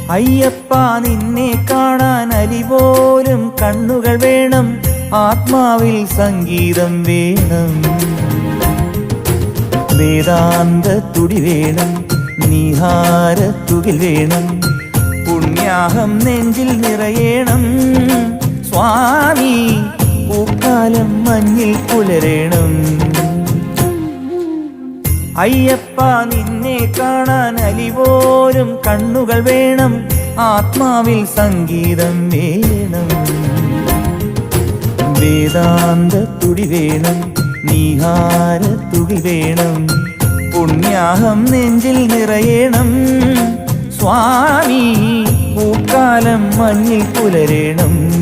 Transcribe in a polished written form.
അയ്യപ്പ നിന്നെ കാണാൻ അലിപോലും കണ്ണുകൾ വേണം, ആത്മാവിൽ സംഗീതം വേണം. വേദാന്ത തുടി വേണം, നീഹാരത്തുകിൽ വേണം, പുണ്യാഹം നെഞ്ചിൽ നിറയണം. സ്വാമി പൂക്കാലം മഞ്ഞിൽ പുലരേണം. അയ്യപ്പ നിന്നെ കാണാൻ അലിപോലും കണ്ണുകൾ വേണം, ആത്മാവിൽ സംഗീതം വേണം. വേദാന്ത തുടി വേണം, നീഹാരത്തുകിൽ വേണം, പുണ്യാഹം നെഞ്ചിൽ നിറയണം. സ്വാമി പൂക്കാലം മഞ്ഞിൽ പുലരേണം.